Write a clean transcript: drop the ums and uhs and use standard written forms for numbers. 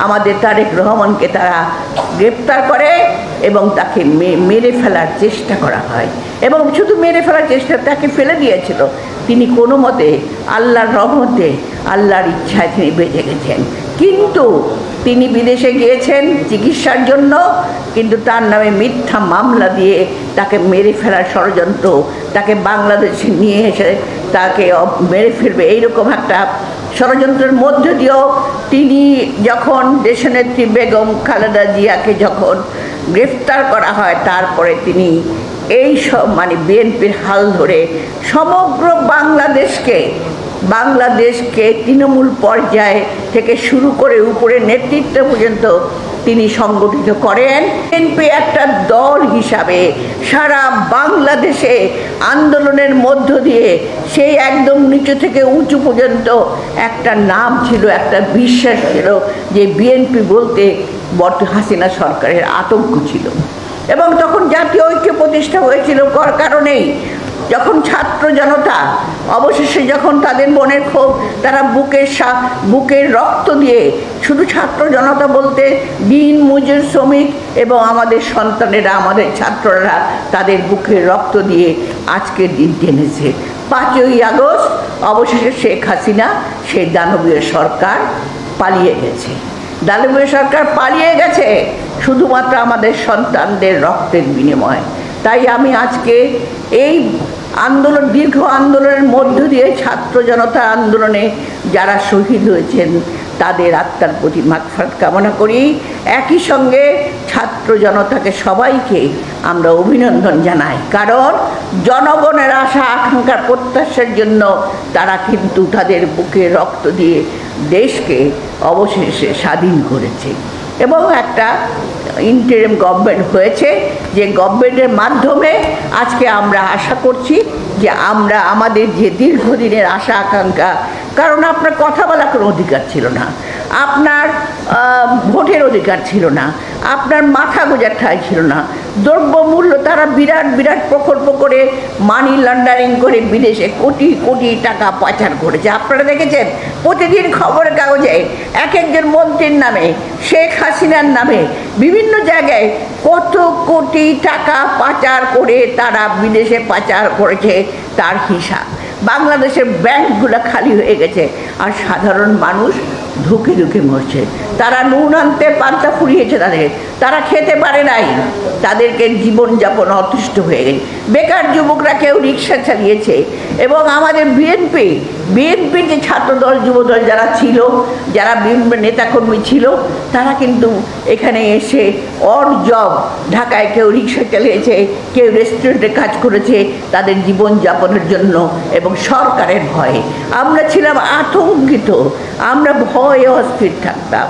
আমাদের তারেক রহমানকে তারা গ্রেপ্তার করে এবং তাকে মেরে ফেলার চেষ্টা করা হয়। এবং শুধু মেরে ফেলার চেষ্টা, তাকে ফেলে দিয়েছিল। তিনি কোনো মতে আল্লাহর রহমতে, আল্লাহর ইচ্ছায় তিনি বেঁচে গেছেন। কিন্তু তিনি বিদেশে গিয়েছেন চিকিৎসার জন্য, কিন্তু তার নামে মিথ্যা মামলা দিয়ে তাকে মেরে ফেলার ষড়যন্ত্র, তাকে বাংলাদেশে নিয়ে এসে তাকে মেরে ফেলবে, এইরকম একটা ষড়যন্ত্রের মধ্য দিয়েও তিনি যখন দেশনেত্রী বেগম খালেদা জিয়াকে যখন গ্রেফতার করা হয়, তারপরে তিনি এই সব বিএনপির হাল ধরে সমগ্র বাংলাদেশকে তৃণমূল পর্যায়ে থেকে শুরু করে উপরে নেতৃত্ব পর্যন্ত তিনি সংগঠিত করেন। বিএনপি একটা দল হিসাবে সারা বাংলাদেশে আন্দোলনের মধ্য দিয়ে সেই একদম নিচু থেকে উঁচু পর্যন্ত একটা নাম ছিল, একটা বিশ্বাস ছিল যে বিএনপি বলতে হাসিনা সরকারের আতঙ্ক ছিল। এবং তখন জাতীয় ঐক্য প্রতিষ্ঠা হয়েছিল কারণেই, যখন ছাত্র জনতা অবশেষে যখন তাদের মনের ক্ষোভ তারা বুকের রক্ত দিয়ে, শুধু ছাত্র জনতা বলতে দিন মজুর শ্রমিক এবং আমাদের সন্তানেরা, আমাদের ছাত্ররা তাদের বুকের রক্ত দিয়ে আজকের দিন টেনেছে। 5ই আগস্ট অবশেষে শেখ হাসিনা সেই দানবীয় সরকার পালিয়ে গেছে। দানবীয় সরকার পালিয়ে গেছে শুধুমাত্র আমাদের সন্তানদের রক্তের বিনিময়ে। তাই আমি আজকে এই দীর্ঘ আন্দোলনের মধ্য দিয়ে ছাত্র জনতা আন্দোলনে যারা শহীদ হয়েছেন তাদের আত্মার প্রতি মাগফিরাত কামনা করি। একই সঙ্গে ছাত্র জনতাকে সবাইকে আমরা অভিনন্দন জানাই, কারণ জনগণের আশা আকাঙ্ক্ষার প্রত্যাশার জন্য তারা কিন্তু তাদের বুকে রক্ত দিয়ে দেশকে অবশেষে স্বাধীন করেছে। এবং একটা ইন্টারিম গভর্নমেন্ট হয়েছে, যে গভর্নমেন্টের মাধ্যমে আজকে আমরা আশা করছি যে আমরা আমাদের যে দীর্ঘদিনের আশা আকাঙ্ক্ষা, কারণ আপনার কথা বলার কোনো অধিকার ছিল না, আপনার ভোটের অধিকার ছিল না, আপনার মাথা গোঁজার ঠাঁই ছিল না, দ্রব্যমূল্য তারা বিরাট প্রকল্প করে মানি লন্ডারিং করে বিদেশে কোটি কোটি টাকা পাচার করেছে। আপনারা দেখেছেন প্রতিদিন খবরের কাগজে এক একজন মন্ত্রীর নামে, শেখ হাসিনার নামে বিভিন্ন জায়গায় কত কোটি টাকা পাচার করে তারা বিদেশে পাচার করেছে তার হিসাব। বাংলাদেশের ব্যাংকগুলো খালি হয়ে গেছে, আর সাধারণ মানুষ ধুকে ধুকে মরছে। তারা নুন আনতে পান্তা ফুরিয়েছে, তারা খেতে পারে নাই, তাদেরকে জীবনযাপন অতিষ্ঠ হয়ে গেছে। বেকার যুবকরা কেউ রিক্সা চালিয়েছে। এবং আমাদের বিএনপির যে ছাত্রদল যুবদল যারা ছিল, যারা বিভিন্ন নেতাকর্মী ছিল, তারা কিন্তু এখানে এসে জব ঢাকায় কেউ রিক্সা চালিয়েছে, কেউ রেস্টুরেন্টে কাজ করেছে তাদের জীবনযাপনের জন্য এবং সরকারের ভয়ে। আমরা ছিলাম আতঙ্কিত, আমরা ভয়ে অস্থির থাকতাম।